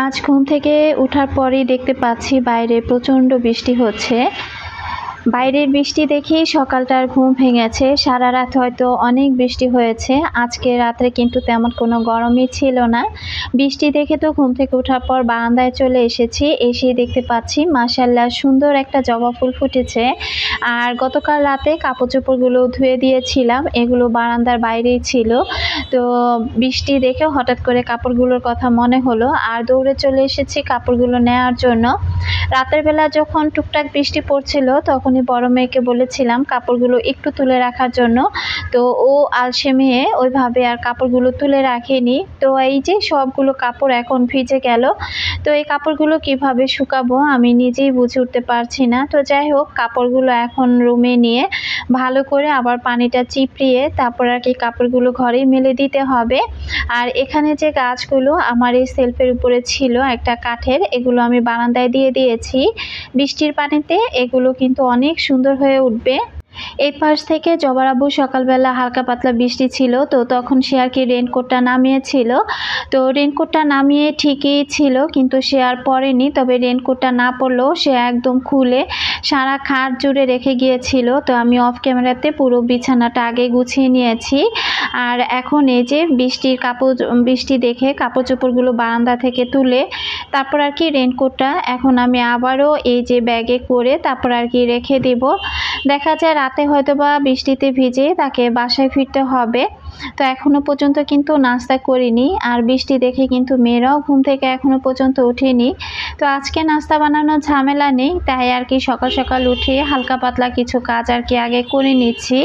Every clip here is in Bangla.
আজ ঘুম থেকে ওঠার পরেই দেখতে পাচ্ছি বাইরে প্রচণ্ড বৃষ্টি হচ্ছে। বাইরের বৃষ্টি দেখেই সকালটার ঘুম ভেঙেছে। সারা রাত হয়তো অনেক বৃষ্টি হয়েছে। আজকে রাত্রে কিন্তু তেমন কোনো গরমই ছিল না। বৃষ্টি দেখে তো ঘুম থেকে ওঠার পর বারান্দায় চলে এসেছি। এসেই দেখতে পাচ্ছি মাশাআল্লাহ সুন্দর একটা জবা ফুল ফুটেছে। আর গতকাল রাতে কাপড়-চোপড়গুলো ধুয়ে দিয়েছিলাম। এগুলো বারান্দার বাইরেই ছিল। তো বৃষ্টি দেখে হঠাৎ করে কাপড়গুলোর কথা মনে হলো আর দৌড়ে চলে এসেছি কাপড়গুলো নেওয়ার জন্য। রাতের বেলা যখন টুকটাক বৃষ্টি পড়ছিল তখনই বড় মেয়েকে বলেছিলাম কাপড়গুলো একটু তুলে রাখার জন্য। তো ও আলসে মেয়ে ওইভাবে আর কাপড়গুলো তুলে রাখেনি। তো এই যে সবগুলো কাপড় এখন ভিজে গেল। তো এই কাপড়গুলো কিভাবে শুকাবো আমি নিজেই বুঝে উঠতে পারছি না। তো যাই হোক কাপড়গুলো এখন রুমে নিয়ে ভালো করে আবার পানিটা চিপড়িয়ে তারপর আর কি কাপড়গুলো ঘরেই মেলে দিতে হবে। আর এখানে যে গাছগুলো আমার এই সেলফের উপরে ছিল একটা কাঠের, এগুলো আমি বারান্দায় দিয়ে দিয়েছি। বৃষ্টির পানিতে এগুলো কিন্তু অনেক সুন্দর হয়ে উঠবে। এই পাশ থেকে জবার আব্বু সকালবেলা হালকা পাতলা বৃষ্টি ছিল, তো তখন সে আর কি রেনকোটটা নামিয়েছিল। তো রেনকোটটা নামিয়ে ঠিকই ছিল কিন্তু সে আর পরেনি। তবে রেনকোটটা না পরলেও সে একদম খুলে সারা খাট জুড়ে রেখে গিয়েছিল। তো আমি অফ ক্যামেরাতে পুরো বিছানাটা আগে গুছিয়ে নিয়েছি। আর এখন এই যে বৃষ্টি দেখে কাপড় চোপড়গুলো বারান্দা থেকে তুলে তারপর আর কি রেনকোটটা এখন আমি আবারও এই যে ব্যাগে করে তারপর আর কি রেখে দেব। দেখা যায় রাতে হয়তো বা বৃষ্টিতে ভিজে তাকে বাসায় ফিরতে হবে। তো এখনো পর্যন্ত কিন্তু নাস্তা করিনি আর বৃষ্টি দেখে কিন্তু মেয়েরাও ঘুম থেকে এখনো পর্যন্ত ওঠেনি। তো আজকে নাস্তা বানানোর ঝামেলা নেই, তাই আর কি সকাল সকাল উঠে হালকা পাতলা কিছু কাজ আর কি আগে করে নিচ্ছি।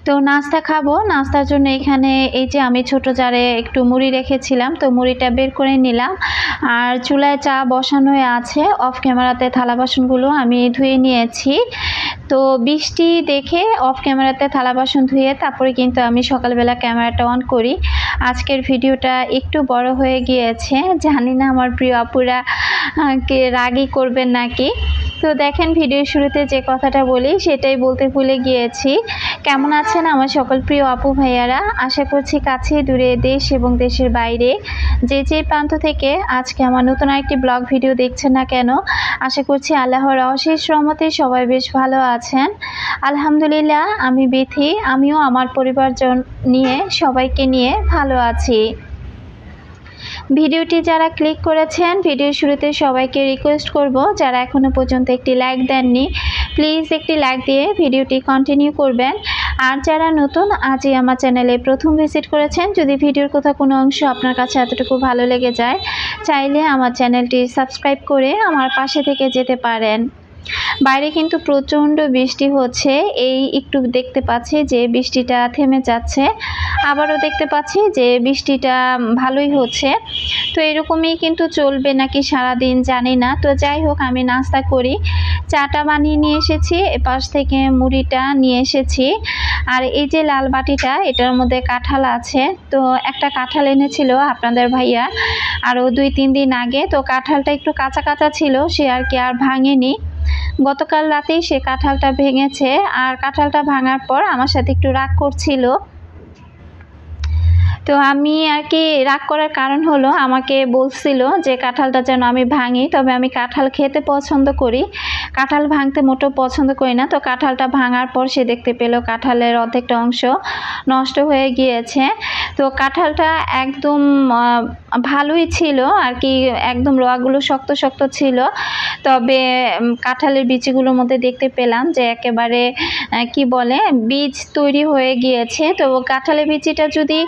তো নাস্তা খাবো, নাস্তার জন্য এখানে এই যে আমি ছোট জারে একটু মুড়ি রেখেছিলাম, তো মুড়িটা বের করে নিলাম। আর চুলায় চা বসানো আছে, অফ ক্যামেরাতে থালা বাসনগুলো আমি ধুয়ে নিয়েছি। তো বৃষ্টি দেখে অফ ক্যামেরাতে থালা বাসন ধুয়ে তারপরে কিন্তু আমি সকালবেলা ক্যামেরাটা অন করি। আজকের ভিডিওটা একটু বড় হয়ে গিয়েছে, জানি না আমার প্রিয় আপুরা কে রাগই করবেন নাকি। তো দেখেন ভিডিওর শুরুতে যে কথাটা বলি সেটাই বলতে ভুলে গিয়েছি। কেমন আছেন আমার সকল প্রিয় আপু ভাইয়ারা? আশা করছি কাছে দূরে দেশ এবং দেশের বাইরে যে প্রান্ত থেকে আজকে আমার নতুন একটি ব্লগ ভিডিও দেখছেন না কেন, আশা করছি আল্লাহর অশেষ রহমতে সবাই বেশ ভালো আছেন। আলহামদুলিল্লাহ আমি বিথি, আমিও আমার পরিবারজন নিয়ে সবাইকে নিয়ে ভালো আছি। ভিডিওটি যারা ক্লিক করেছেন ভিডিওর শুরুতে সবাইকে রিকোয়েস্ট করব যারা এখনো পর্যন্ত একটি লাইক দেননি প্লিজ একটি লাইক দিয়ে ভিডিওটি কন্টিনিউ করবেন। আর যারা নতুন আজই আমার চ্যানেলে প্রথম ভিজিট করেছেন, যদি ভিডিওর কোথাও কোনো অংশ আপনার কাছে এতটুকু ভালো লেগে যায় চাইলে আমার চ্যানেলটি সাবস্ক্রাইব করে আমার পাশে থেকে যেতে পারেন। বাইরে কিন্তু প্রচণ্ড বৃষ্টি হচ্ছে, এই একটু দেখতে পাচ্ছি যে বৃষ্টিটা থেমে যাচ্ছে, আবারও দেখতে পাচ্ছি যে বৃষ্টিটা ভালোই হচ্ছে। তো এরকমই কিন্তু চলবে নাকি সারাদিন জানি না। তো যাই হোক আমি নাস্তা করি, চাটা বানিয়ে নিয়ে এসেছি, এপাশ থেকে মুড়িটা নিয়ে এসেছি। আর এই যে লাল বাটিটা এটার মধ্যে কাঁঠাল আছে, তো একটা কাঁঠাল এনেছিল আপনাদের ভাইয়া আরও 2-3 দিন আগে। তো কাঁঠালটা একটু কাঁচা কাঁচা ছিল, সে আর কি আর ভাঙেনি। গতকাল রাতেই সে কাঁঠালটা ভেঙেছে আর কাঁঠালটা ভাঙার পর আমার সাথে একটু রাগ করছিল। তো আমি আর কি রাগ করার কারণ হলো আমাকে বলছিল যে কাঁঠালটা যেন আমি ভাঙি, তবে আমি কাঁঠাল খেতে পছন্দ করি, কাঁঠাল ভাঙতে মোটেও পছন্দ করি না। তো কাঁঠালটা ভাঙার পর সে দেখতে পেল কাঁঠালের অর্ধেকটা অংশ নষ্ট হয়ে গিয়েছে। তো কাঁঠালটা একদম ভালোই ছিল আর কি, একদম রোয়াগুলো শক্ত শক্ত ছিল, তবে কাঁঠালের বিচিগুলোর মধ্যে দেখতে পেলাম যে একেবারে কি বলে বীজ তৈরি হয়ে গিয়েছে। তো কাঁঠালের বিচিটা যদি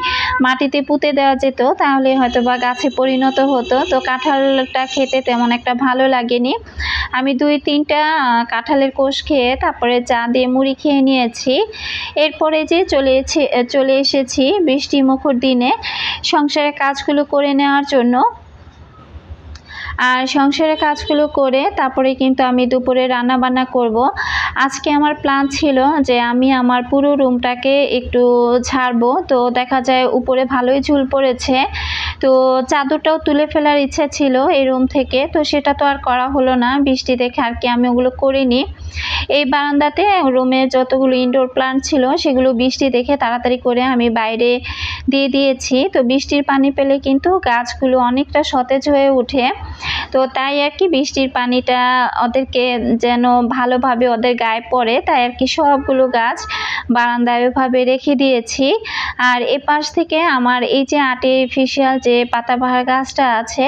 মাটিতে পুঁতে দেওয়া যেত তাহলে হয়তো বা গাছে পরিণত হতো। তো কাঁঠালটা খেতে তেমন একটা ভালো লাগেনি। আমি 2-3টা কাঁঠালের কোষ খেয়ে তারপরে চা দিয়ে মুড়ি খেয়ে নিয়েছি। এরপরে যে চলে এসেছি বৃষ্টি মুখর দিনে সংসারের কাজগুলো করে নেওয়ার জন্য। আর সংসারের কাজগুলো করে তারপরে কিন্তু আমি দুপুরে রান্না বান্না করব। আজকে আমার প্ল্যান ছিল যে আমি আমার পুরো রুমটাকে একটু ঝাড়বো। তো দেখা যায় উপরে ভালোই ঝুল পড়েছে, তো চাদরটাও তুলে ফেলার ইচ্ছা ছিল এই রুম থেকে, তো সেটা তো আর করা হলো না বৃষ্টি দেখে আর কি আমি ওগুলো করিনি। এই বারান্দাতে রুমে যতগুলো ইনডোর প্লান্ট ছিল সেগুলো বৃষ্টি দেখে তাড়াতাড়ি করে আমি বাইরে দিয়ে দিয়েছি। তো বৃষ্টির পানি পেলে কিন্তু গাছগুলো অনেকটা সতেজ হয়ে ওঠে, তো তাই আর কি বৃষ্টির পানিটা ওদেরকে যেন ভালোভাবে ওদের গায়ে পড়ে, তাই আর কি সবগুলো গাছ বারান্দায় ওইভাবে রেখে দিয়েছি। আর এ পাশ থেকে আমার এই যে আর্টিফিশিয়াল যে পাতাবাহার গাছটা আছে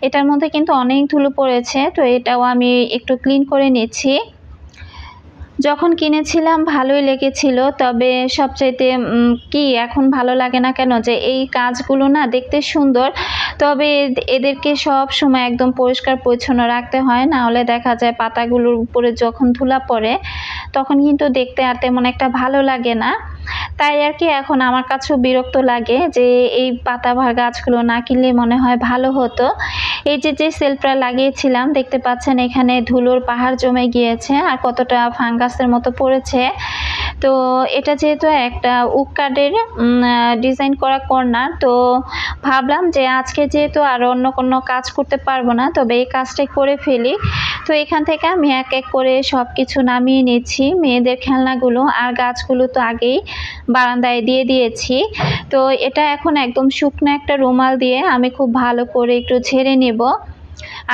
এটার মধ্যে কিন্তু অনেক ধুলো পড়েছে, তো এটাও আমি একটু ক্লিন করে নিচ্ছি। যখন কিনেছিলাম ভালোই লেগেছিল, তবে সবচাইতে কি এখন ভালো লাগে না কেন যে এই কাজগুলো না দেখতে সুন্দর, তবে এদেরকে সব সময় একদম পরিষ্কার পরিচ্ছন্ন রাখতে হয়, না হলে দেখা যায় পাতাগুলোর উপরে যখন ধুলা পড়ে তখন কিন্তু দেখতে আর তেমন একটা ভালো লাগে না। তাই আর কি এখন আমার কাছেও বিরক্ত লাগে যে এই পাতাবাহার গাছগুলো না কিনলে মনে হয় ভালো হতো। এই যে সেলফটা লাগিয়েছিলাম দেখতে পাচ্ছেন এখানে ধুলোর পাহাড় জমে গিয়েছে আর কতটা ফাঙ্গাসের মতো পড়েছে। তো এটা যেহেতু একটা উড কার্ডের ডিজাইন করা কর্নার, তো ভাবলাম যে আজকে যেহেতু আর অন্য কোনো কাজ করতে পারবো না, তবে এই কাজটাই করে ফেলি। তো এখান থেকে আমি এক এক করে সব কিছু নামিয়ে নিচ্ছি, মেয়েদের খেলনাগুলো আর গাছগুলো তো আগেই বারান্দায় দিয়ে দিয়েছি। তো এটা এখন একদম শুকনো একটা রুমাল দিয়ে আমি খুব ভালো করে একটু ঝেড়ে নেব।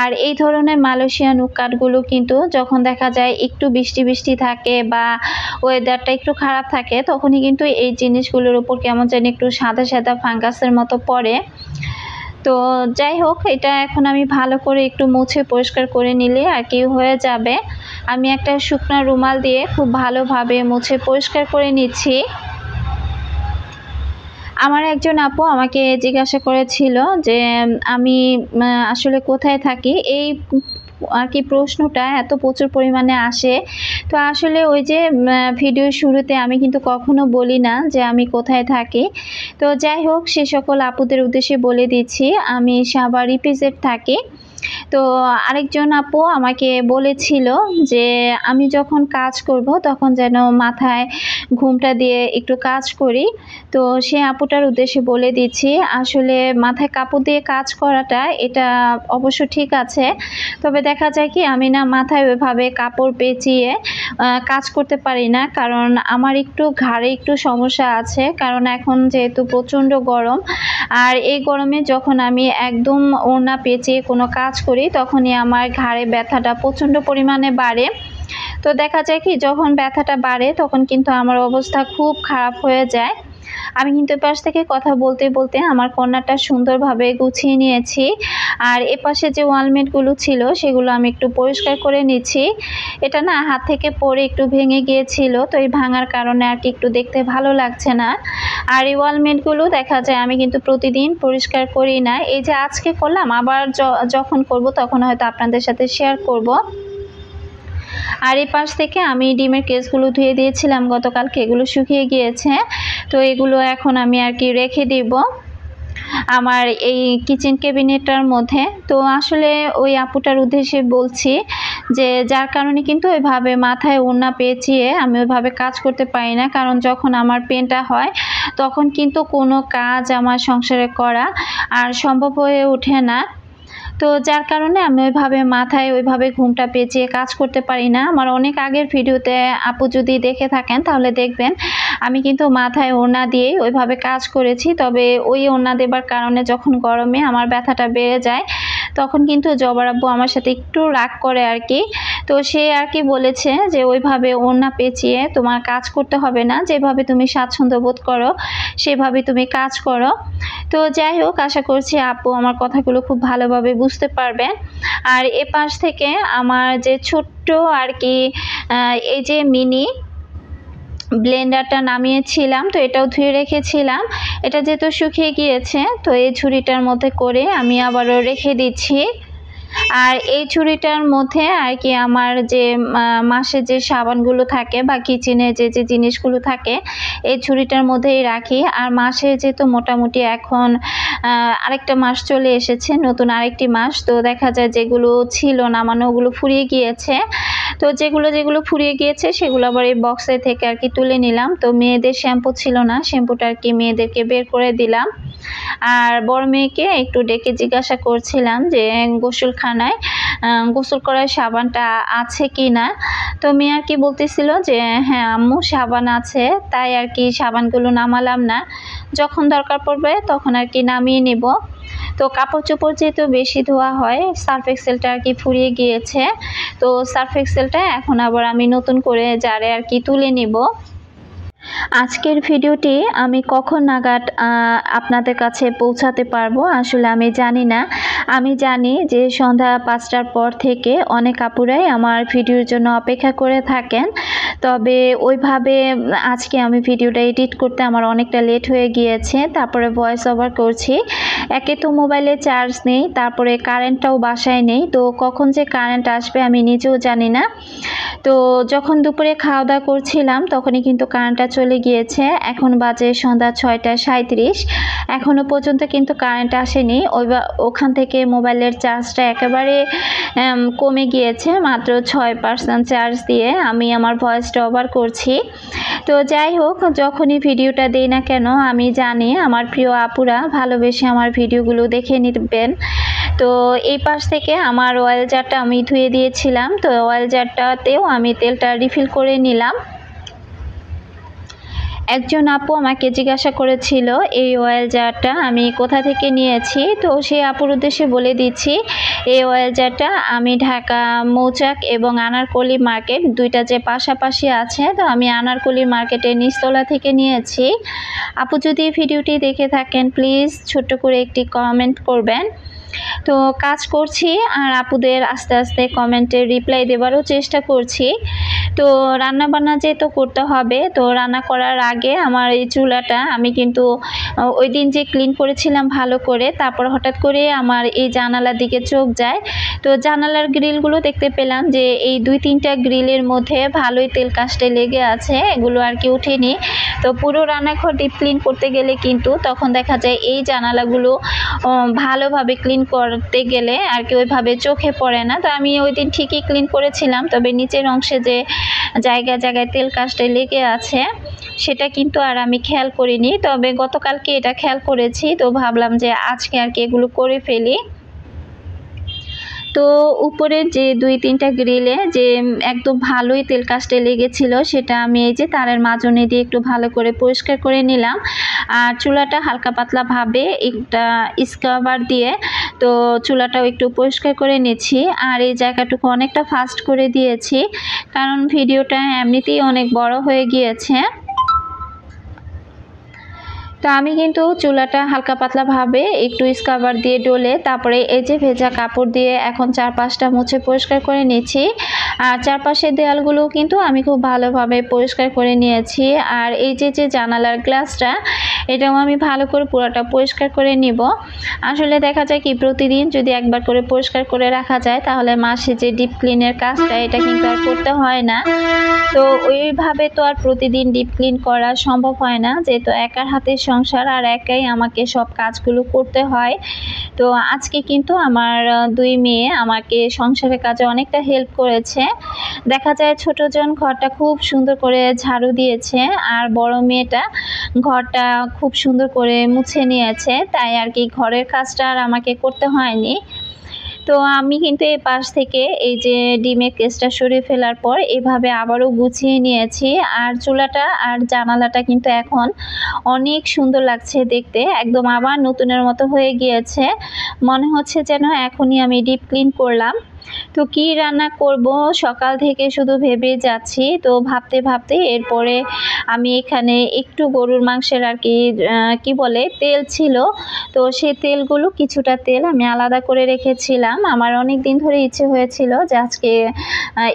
আর এই ধরনের মালয়েশিয়ান উড কার্ডগুলো কিন্তু যখন দেখা যায় একটু বৃষ্টি বৃষ্টি থাকে বা ওয়েদারটা একটু খারাপ থাকে তখনই কিন্তু এই জিনিসগুলোর উপর কেমন যেন একটু সাদা সাদা ফাঙ্গাসের মতো পড়ে। তো যাই হোক, এটা এখন আমি ভালো করে একটু মুছে পরিষ্কার করে নিলে আর কি হয়ে যাবে। আমি একটা শুকনো রুমাল দিয়ে খুব ভালোভাবে মুছে পরিষ্কার করে নিচ্ছি। আমার একজন আপু আমাকে জিজ্ঞাসা করেছিল যে আমি আসলে কোথায় থাকি, এই আর কি প্রশ্নটা এত প্রচুর পরিমাণে আসে। তো আসলে ওই যে ভিডিওর শুরুতে আমি কিন্তু কখনো বলি না যে আমি কোথায় থাকি। তো যাই হোক, সে সকল আপুদের উদ্দেশ্যে বলে দিচ্ছি আমি সাভার ইপিজেড থাকি। তো আরেকজন আপু আমাকে বলেছিল যে আমি যখন কাজ করব তখন যেন মাথায় ঘুমটা দিয়ে একটু কাজ করি। তো সে আপুটার উদ্দেশ্যে বলে দিচ্ছি আসলে মাথায় কাপড় দিয়ে কাজ করাটা এটা অবশ্য ঠিক আছে, তবে দেখা যায় কি আমি না মাথায় ওইভাবে কাপড় পেঁচিয়ে কাজ করতে পারি না, কারণ আমার একটু ঘাড়ে একটু সমস্যা আছে, কারণ এখন যেহেতু প্রচণ্ড গরম আর এই গরমে যখন আমি একদম ওড়না পেঁচিয়ে কোনো কাজ করি তখনই আমার ঘাড়ে ব্যথাটা প্রচণ্ড পরিমাণে বাড়ে। তো দেখা যায় কি যখন ব্যথাটা বাড়ে তখন কিন্তু আমার অবস্থা খুব খারাপ হয়ে যায়। আমি কিন্তু পাশ থেকে কথা বলতে বলতে আমার কর্নারটা সুন্দরভাবে গুছিয়ে নিয়েছি, আর এপাশে যে ওয়ালমেটগুলো ছিল সেগুলো আমি একটু পরিষ্কার করে নিচ্ছি। এটা না হাত থেকে পড়ে একটু ভেঙে গিয়েছিল, তো এই ভাঙার কারণে আর কি একটু দেখতে ভালো লাগছে না। আর এই ওয়ালমেটগুলো দেখা যায় আমি কিন্তু প্রতিদিন পরিষ্কার করি না, এই যে আজকে করলাম, আবার যখন করব তখন হয়তো আপনাদের সাথে শেয়ার করব। আর এই পাশ থেকে আমি ডিমের কেসগুলো ধুয়ে দিয়েছিলাম গতকালকে, এগুলো শুকিয়ে গিয়েছে, তো এগুলো এখন আমি আর কি রেখে দিব আমার এই কিচেন ক্যাবিনেটটার মধ্যে। তো আসলে ওই আপুটার উদ্দেশ্যে বলছি যে যার কারণে কিন্তু ওইভাবে মাথায় ওড়না পেঁচিয়ে আমি ওইভাবে কাজ করতে পারি না, কারণ যখন আমার পেনটা হয় তখন কিন্তু কোনো কাজ আমার সংসারে করা আর সম্ভব হয়ে ওঠে না। তো যার কারণে আমি ওইভাবে মাথায় ওইভাবে ঘুমটা পেঁচিয়ে কাজ করতে পারি না। আমার অনেক আগের ভিডিওতে আপু যদি দেখে থাকেন তাহলে দেখবেন আমি কিন্তু মাথায় ওড়না দিয়ে ওইভাবে কাজ করেছি, তবে ওই ওড়না দেবার কারণে যখন গরমে আমার ব্যথাটা বেড়ে যায় তখন কিন্তু জবার আব্বু আমার সাথে একটু রাগ করে আর কি। তো সে আর কি বলেছে যে ওইভাবে ওড়না পেঁচিয়ে তোমার কাজ করতে হবে না, যেভাবে তুমি স্বাচ্ছন্দ্য বোধ করো সেভাবে তুমি কাজ করো। তো যাই হোক, আশা করছি আপু আমার কথাগুলো খুব ভালোভাবে বুঝতে পারবেন। আর এ পাশ থেকে আমার যে ছোট্ট আর কি এই যে মিনি ব্লেন্ডারটা নামিয়েছিলাম, তো এটাও ধুয়ে রেখেছিলাম, এটা যেহেতু শুকিয়ে গিয়েছে তো এই ঝুড়িটার মধ্যে করে আমি আবারও রেখে দিচ্ছি। আর এই ঝুড়িটার মধ্যে আর কি আমার যে মাসে যে সাবানগুলো থাকে বা কিচেনে যে যে জিনিসগুলো থাকে এই ঝুড়িটার মধ্যেই রাখি। আর মাসে যেহেতু মোটামুটি এখন আরেকটা মাস চলে এসেছে, নতুন আরেকটি মাস, তো দেখা যায় যেগুলো ছিল নামানো ওগুলো ফুরিয়ে গিয়েছে। তো যেগুলো ফুরিয়ে গিয়েছে সেগুলো আবার এই বক্সে থেকে আর কি তুলে নিলাম। তো মেয়েদের শ্যাম্পু ছিল না, শ্যাম্পুটা আর কি মেয়েদেরকে বের করে দিলাম। আর বড় মেয়েকে একটু ডেকে জিজ্ঞাসা করছিলাম যে গোসলখানায় গোসল করার সাবানটা আছে কি না। তো মেয়ে আর কি বলতেছিল যে হ্যাঁ আম্মু সাবান আছে, তাই আর কি সাবানগুলো নামালাম না, যখন দরকার পড়বে তখন আর কি নামিয়ে নেব। তো কাপড় চোপড় যেহেতু বেশি ধোয়া হয়, সার্ফ এক্সেলটা আর কি ফুরিয়ে গিয়েছে, তো সার্ফ এক্সেলটা এখন আবার আমি নতুন করে জারে আর কি তুলে নিব। আজকের ভিডিওটি আমি কখন নাগাদ আপনাদের কাছে পৌঁছাতে পারবো আসলে আমি জানি না। আমি জানি যে সন্ধ্যা 5টার পর থেকে অনেক আপুরাই আমার ভিডিওর জন্য অপেক্ষা করে থাকেন, তবে ওইভাবে আজকে আমি ভিডিওটা এডিট করতে আমার অনেকটা লেট হয়ে গিয়েছে। তারপরে ভয়েস ওভার করছি, একে তো মোবাইলে চার্জ নেই, তারপরে কারেন্টটাও বাসায় নেই, তো কখন যে কারেন্ট আসবে আমি নিজেও জানি না। তো যখন দুপুরে খাওয়া দাওয়া করছিলাম তখনই কিন্তু কারেন্টটা চলে গিয়েছে। এখন বাজে সন্ধ্যা 6টা 37, এখনো পর্যন্ত কিন্তু কারেন্ট আসেনি। ওখান থেকে মোবাইলের চার্জটা একেবারে কমে গিয়েছে, মাত্র 6% চার্জ দিয়ে আমি আমার ভয়েসটা ওভার করছি। তো যাই হোক, যখনই ভিডিওটা দেই না কেন আমি জানি আমার প্রিয় আপুরা ভালোবেসে আমার ভিডিওগুলো দেখে নিবেন। তো এই পাশ থেকে আমার অয়েল জারটা আমি ধুয়ে দিয়েছিলাম, তো অয়েল জারটাতেও আমি তেলটা রিফিল করে নিলাম। একজন আপু আমাকে জিজ্ঞাসা করেছিল এই অয়েল জারটা আমি কোথা থেকে নিয়েছি, তো সেই আপুর উদ্দেশ্যে বলে দিচ্ছি এই অয়েল জারটা আমি ঢাকা মৌচাক এবং আনারকলি মার্কেট দুইটা যে পাশাপাশি আছে, তো আমি আনারকলি মার্কেটের নিচতলা থেকে নিয়েছি। আপু যদি ভিডিওটি দেখে থাকেন প্লিজ ছোট্ট করে একটি কমেন্ট করবেন। তো কাজ করছি আর আপুদের আস্তে আস্তে কমেন্টে রিপ্লাই দেওয়ারও চেষ্টা করছি। তো রান্না বান্না যেহেতু করতে হবে, তো রান্না করার আগে আমার এই চুলাটা আমি কিন্তু ওই দিন যে ক্লিন করেছিলাম ভালো করে, তারপর হঠাৎ করে আমার এই জানালার দিকে চোখ যায়। তো জানালার গ্রিলগুলো দেখতে পেলাম যে এই 2-3টা গ্রিলের মধ্যে ভালোই তেল কাস্টে লেগে আছে, এগুলো আর কি উঠেনি। তো পুরো রান্নাঘর ডিপ ক্লিন করতে গেলে কিন্তু তখন দেখা যায় এই জানালাগুলো ভালোভাবে ক্লিন করতে গেলে আর কি ওইভাবে চোখে পড়ে না। তো আমি ওই দিন ঠিকই ক্লিন করেছিলাম, তবে নিচের অংশে যে জায়গায় জায়গায় তেল কাস্টে লেগে আছে সেটা কিন্তু আর আমি খেয়াল করিনি, তবে গতকালকে এটা খেয়াল করেছি। তো ভাবলাম যে আজকে আর কি এগুলো করে ফেলি। তো উপরের যে 2-3টা গ্রিলে যে একদম ভালোই তেল কাস্টে লেগেছিল সেটা আমি এই যে তারের মাজনি দিয়ে একটু ভালো করে পরিষ্কার করে নিলাম। আর চুলাটা হালকা পাতলা ভাবে একটা স্ক্রাবার দিয়ে তো চুলাটাও একটু পরিষ্কার করে নিচ্ছি। আর এই জায়গাটুকু অনেকটা ফাস্ট করে দিয়েছি কারণ ভিডিওটা এমনিতেই অনেক বড় হয়ে গিয়েছে। তো আমি কিন্তু চুলাটা হালকা পাতলা ভাবে একটু স্ক্রাবার দিয়ে ডলে তারপরে এই যে ভেজা কাপড় দিয়ে এখন চারপাশটা মুছে পরিষ্কার করে নিচ্ছি। আর চারপাশের দেয়ালগুলো কিন্তু আমি খুব ভালোভাবে পরিষ্কার করে নিয়েছি। আর এই যে জানালার গ্লাসটা এটাও আমি ভালো করে পুরোটা পরিষ্কার করে নিব। আসলে দেখা যায় কি প্রতিদিন যদি একবার করে পরিষ্কার করে রাখা যায় তাহলে মাসে যে ডিপ ক্লিনের কাজটা এটা কিন্তু আর করতে হয় না। তো ওইভাবে তো আর প্রতিদিন ডিপ ক্লিন করা সম্ভব হয় না, যেহেতু একার হাতের সংসার আর একাই আমাকে সব কাজগুলো করতে হয়। তো আজকে কিন্তু আমার 2 মেয়ে আমাকে সংসারের কাজে অনেকটা হেল্প করেছে। দেখা যায় ছোটজন ঘরটা খুব সুন্দর করে ঝাড়ু দিয়েছে আর বড় মেয়েটা ঘরটা খুব সুন্দর করে মুছে নিয়েছে, তাই আর কি ঘরের কাজটা আর আমাকে করতে হয়নি। তো আমি কিন্তু এই পাশ থেকে এই যে ডিমের কেসটা সরিয়ে ফেলার পর এভাবে আবারও গুছিয়ে নিয়েছি। আর চুলাটা আর জানালাটা কিন্তু এখন অনেক সুন্দর লাগছে দেখতে, একদম আবার নতুনের মতো হয়ে গিয়েছে। মনে হচ্ছে যেন এখনই আমি ডিপ ক্লিন করলাম। তো কি রান্না করব সকাল থেকে শুধু ভেবে যাচ্ছি। তো ভাবতে ভাবতে এরপরে আমি এখানে একটু গরুর মাংসের আর কি বলে তেল ছিল, তো সেই তেলগুলো কিছুটা তেল আমি আলাদা করে রেখেছিলাম। আমার অনেক দিন ধরে ইচ্ছে হয়েছিল যে আজকে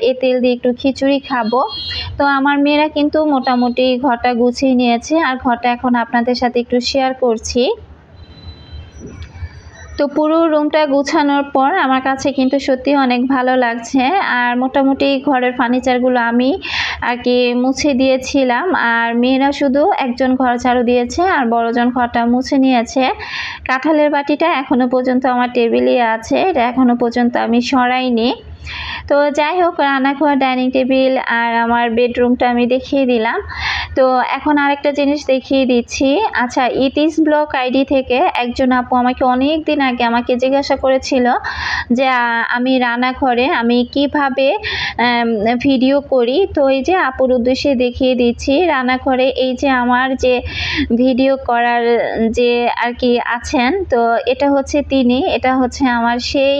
এই তেল দিয়ে একটু খিচুড়ি খাবো। তো আমার মেয়েরা কিন্তু মোটামুটি ঘরটা গুছিয়ে নিয়েছে আর ঘরটা এখন আপনাদের সাথে একটু শেয়ার করছি। তো পুরো রুমটা গুছানোর পর আমার কাছে কিন্তু সত্যি অনেক ভালো লাগছে। আর মোটামুটি ঘরের ফার্নিচারগুলো আমি আর কি মুছে দিয়েছিলাম, আর মেয়েরা শুধু একজন ঘর ঝাড়ু দিয়েছে আর বড়জন ঘরটা মুছে নিয়েছে। কাঁঠালের বাটিটা এখনো পর্যন্ত আমার টেবিলে আছে, এটা এখনো পর্যন্ত আমি সরাইনি। তো যাই হোক, রান্নাঘর, ডাইনিং টেবিল আর আমার বেডরুমটা আমি দেখিয়ে দিলাম। তো এখন আরেকটা জিনিস দেখিয়ে দিচ্ছি। আচ্ছা, ইতিস ব্লগ আইডি থেকে একজন আপু আমাকে অনেক দিন আগে আমাকে জিজ্ঞাসা করেছিল যে আমি রান্নাঘরে আমি কিভাবে ভিডিও করি। তো এই যে আপুর উদ্দেশ্যে দেখিয়ে দিচ্ছি। রান্নাঘরে এই যে আমার যে ভিডিও করার যে আর কি আছেন, তো এটা হচ্ছে এটা হচ্ছে আমার সেই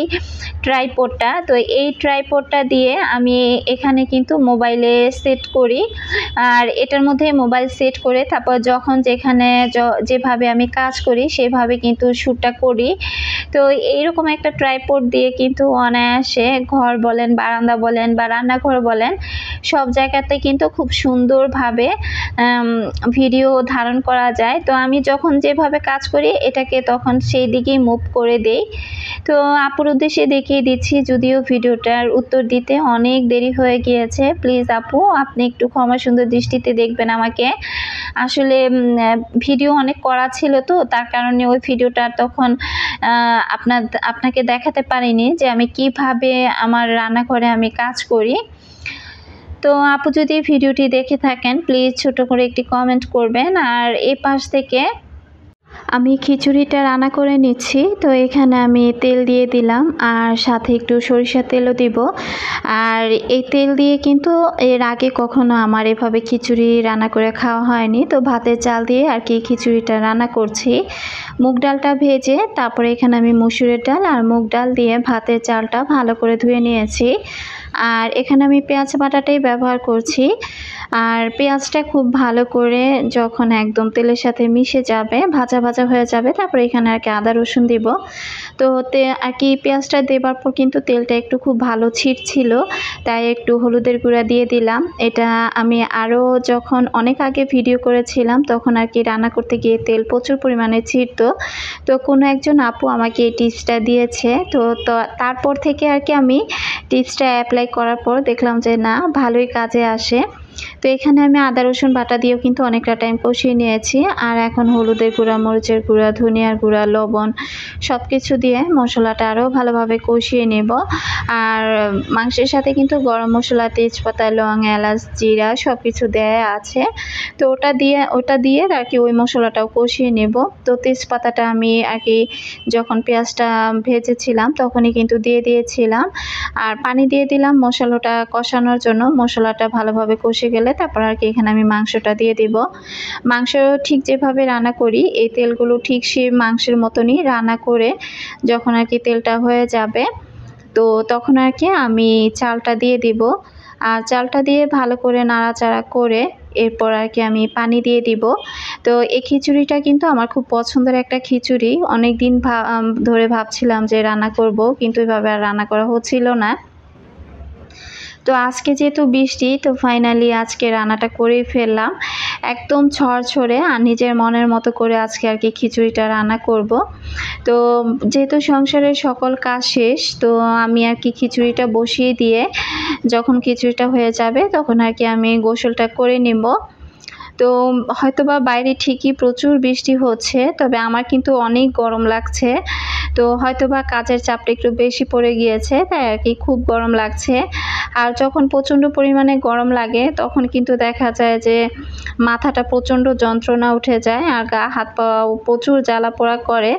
ট্রাইপডটা। তো এই ট্রাইপডটা দিয়ে আমি এখানে কিন্তু মোবাইলে সেট করি, আর এটার মধ্যে মোবাইল সেট করে তারপর যখন যেভাবে আমি কাজ করি সেভাবে কিন্তু শ্যুটটা করি। তো এইরকম একটা ট্রাইপড দিয়ে কিন্তু অনায়াসে ঘর বলেন, বারান্দা বলেন বা রান্নাঘর বলেন, সব জায়গাতে কিন্তু খুব সুন্দরভাবে ভিডিও ধারণ করা যায়। তো আমি যখন যেভাবে কাজ করি এটাকে তখন সেই দিকেই মুভ করে দেই। তো আপুর উদ্দেশ্যে দেখিয়ে দিচ্ছি, যদিও ভিডিওটার উত্তর দিতে অনেক দেরি হয়ে গিয়েছে। প্লিজ আপু, আপনি একটু ক্ষমা সুন্দর দৃষ্টিতে দেখবেন আমাকে। আসলে ভিডিও অনেক করা ছিল, তো তার কারণে ওই ভিডিওটা তখন আপনাকে দেখাতে পারিনি যে আমি কিভাবে আমার রান্নাঘরে আমি কাজ করি। তো আপু যদি ভিডিওটি দেখে থাকেন প্লিজ ছোট করে একটি কমেন্ট করবেন। আর এই পাশ থেকে আমি খিচুড়িটা রান্না করে নিচ্ছি। তো এখানে আমি তেল দিয়ে দিলাম আর সাথে একটু সরিষার তেলও দিব। আর এই তেল দিয়ে কিন্তু এর আগে কখনো আমার এভাবে খিচুড়ি রান্না করে খাওয়া হয়নি। তো ভাতের চাল দিয়ে আর কি খিচুড়িটা রান্না করছি। মুগ ডালটা ভেজে তারপরে এখানে আমি মসুরের ডাল আর মুগ ডাল দিয়ে ভাতের চালটা ভালো করে ধুয়ে নিয়েছি। আর এখানে আমি পেঁয়াজ বাটাটাই ব্যবহার করছি। আর পেঁয়াজটা খুব ভালো করে যখন একদম তেলের সাথে মিশে যাবে, ভাজা ভাজা হয়ে যাবে, তারপরে এখানে আর কি আদা রসুন দিব। তো আর কি পেঁয়াজটা দেবার পর কিন্তু তেলটা একটু খুব ভালো ছিটছিল, তাই একটু হলুদের গুঁড়া দিয়ে দিলাম। এটা আমি আরও যখন অনেক আগে ভিডিও করেছিলাম তখন আর কি রান্না করতে গিয়ে তেল প্রচুর পরিমাণে ছিটতো। তো কোনো একজন আপু আমাকে এই টিপসটা দিয়েছে। তো তারপর থেকে আর কি আমি টিপসটা অ্যাপ্লাই করার পর দেখলাম যে না, ভালোই কাজে আসে। তো এখানে আমি আদা রসুন বাটা দিয়েও কিন্তু অনেকটা টাইম কষিয়ে নিয়েছি। আর এখন হলুদের গুঁড়া, মরিচের গুঁড়া, ধনিয়ার গুঁড়া, লবণ সব কিছু দিয়ে মশলাটা আরও ভালোভাবে কষিয়ে নেব। আর মাংসের সাথে কিন্তু গরম মশলা, তেজপাতা, লং, এলাচ, জিরা সব কিছু দেয়া আছে। তো ওটা দিয়ে আর কি ওই মশলাটাও কষিয়ে নেব। তো তেজপাতাটা আমি আর কি যখন পেঁয়াজটা ভেজেছিলাম তখনই কিন্তু দিয়ে দিয়েছিলাম। আর পানি দিয়ে দিলাম মশলাটা কষানোর জন্য। মশলাটা ভালোভাবে কষে গেলে তারপর আর কি এখানে আমি মাংসটা দিয়ে দিব। মাংস ঠিক যেভাবে রান্না করি এই তেলগুলো ঠিক সেই মাংসের মতনই রান্না করে যখন আর কি তেলটা হয়ে যাবে, তো তখন আর কি আমি চালটা দিয়ে দিব। আর চালটা দিয়ে ভালো করে নাড়াচাড়া করে এরপর আর কি আমি পানি দিয়ে দিব। তো এই খিচুড়িটা কিন্তু আমার খুব পছন্দের একটা খিচুড়ি। অনেক দিন ধরে ভাবছিলাম যে রান্না করব, কিন্তু এভাবে আর রান্না করা হচ্ছিল না। তো আজকে যেহেতু বৃষ্টি, তো ফাইনালি আজকে রান্নাটা করেই ফেললাম একদম ঝরঝরে আর নিজের মনের মতো করে আজকে আর কি খিচুড়িটা রান্না করব। তো যেহেতু সংসারের সকল কাজ শেষ, তো আমি আর কি খিচুড়িটা বসিয়ে দিয়ে যখন খিচুড়িটা হয়ে যাবে তখন আর কি আমি গোসলটা করে নেব। তো হয়তোবা বাইরে ঠিকই প্রচুর বৃষ্টি হচ্ছে, তবে আমার কিন্তু অনেক গরম লাগছে। তো হয়তোবা কাজের চাপটা একটু বেশি পড়ে গিয়েছে, তাই আর কি খুব গরম লাগছে। আর যখন প্রচণ্ড পরিমাণে গরম লাগে তখন কিন্তু দেখা যায় যে মাথাটা প্রচণ্ড যন্ত্রণা উঠে যায় আর গা হাত পা প্রচুর জ্বালা পোড়া করে।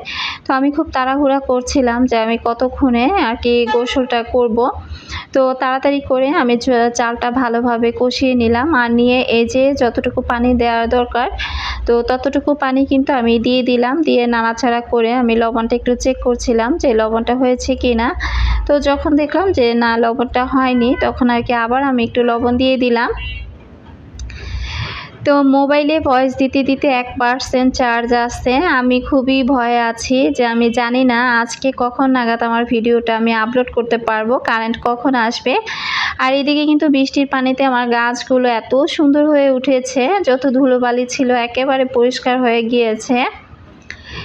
তো আমি খুব তাড়াহুড়া করছিলাম যে আমি কতক্ষণে আর কি গোসলটা করব। তো তাড়াতাড়ি করে আমি চালটা ভালোভাবে কষিয়ে নিলাম। আর নিয়ে এই যে যতটুকু পানি দেওয়ার দরকার তো ততটুকু পানি কিন্তু আমি দিয়ে দিলাম। দিয়ে নাড়াচাড়া করে আমি লবণটা একটু চেক করছিলাম যে লবণটা হয়েছে কি না। তো যখন দেখলাম যে না, লবণটা হয়নি, তখন আর কি আবার আমি একটু লবণ দিয়ে দিলাম। তো মোবাইলে ভয়েস দিতে দিতে 1% চার্জ আছে। আমি খুবই ভয়ে আছি যে আমি জানি না আজকে কখন নাগাদ আমার ভিডিওটা আমি আপলোড করতে পারবো, কারেন্ট কখন আসবে। আর এদিকে কিন্তু বৃষ্টির পানিতে আমার গাছগুলো এত সুন্দর হয়ে উঠেছে, যত ধুলোবালি ছিল একেবারে পরিষ্কার হয়ে গিয়েছে।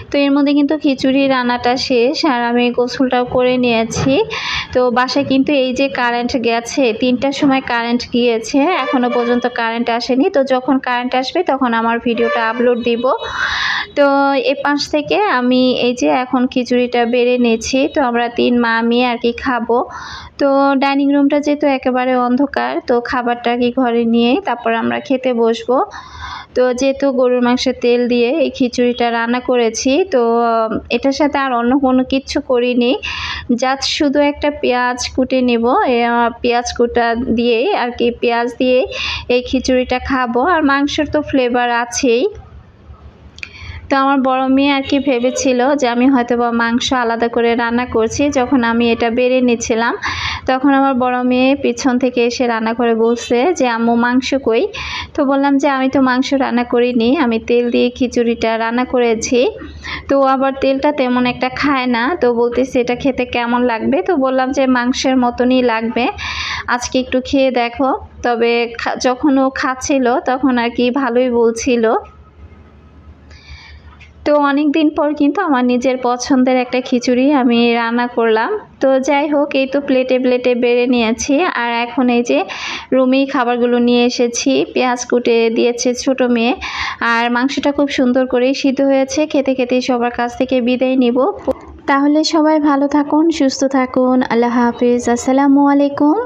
তো তো এর মধ্যে কিন্তু খিচুড়ি রান্নাটা শেষ আর আমি গোসলটাও করে নিয়েছি। তো বাসায় কিন্তু এই যে কারেন্ট গেছে, 3টার সময় কারেন্ট গিয়েছে, এখনও পর্যন্ত কারেন্ট আসেনি। তো যখন কারেন্ট আসবে তখন আমার ভিডিওটা আপলোড দিব। তো এই পাশ থেকে আমি এই যে এখন খিচুড়িটা বেড়ে নিয়েছি। তো আমরা 3 মা মেয়ে আর কি খাবো। তো ডাইনিং রুমটা যেহেতু একেবারে অন্ধকার, তো খাবারটা কি ঘরে নিয়ে তারপর আমরা খেতে বসবো। তো যেহেতু গরুর মাংসের তেল দিয়ে এই খিচুড়িটা রান্না করেছি, তো এটার সাথে আর অন্য কোনো কিচ্ছু করিনি, জাস্ট শুধু একটা পেঁয়াজ কুটে নেব। পেঁয়াজ কুটা দিয়ে আর কি, পেঁয়াজ দিয়ে এই খিচুড়িটা খাবো। আর মাংসের তো ফ্লেভার আছেই। তো আমার বড় মেয়ে আর কি ভেবেছিল যে আমি হয়তো বা মাংস আলাদা করে রান্না করছি। যখন আমি এটা বেড়ে নিচ্ছিলাম তখন আমার বড় মেয়ে পিছন থেকে এসে রান্না করে বলছে যে আম্মু মাংস কই। তো বললাম যে আমি তো মাংস রান্না করিনি, আমি তেল দিয়ে খিচুড়িটা রান্না করেছি। তো আবার তেলটা তেমন একটা খায় না, তো বলতেছে এটা খেতে কেমন লাগবে। তো বললাম যে মাংসের মতনই লাগবে, আজকে একটু খেয়ে দেখো। তবে যখন ও খাচ্ছিল তখন আর কি ভালোই বলছিল। তো অনেক দিন পর কিন্তু আমার নিজের পছন্দের একটা খিচুড়ি আমি রান্না করলাম। তো যাই হোক, এই তো প্লেটে প্লেটে বেড়ে নিয়েছি। আর এখন এই যে রুমেই খাবারগুলো নিয়ে এসেছি। পেঁয়াজ কুটে দিয়েছে ছোট মেয়ে, আর মাংসটা খুব সুন্দর করেই সিদ্ধ হয়েছে। খেতে খেতে সবার কাছ থেকে বিদায় নিব। তাহলে সবাই ভালো থাকুন, সুস্থ থাকুন। আল্লাহ হাফিজ, আসসালামু আলাইকুম।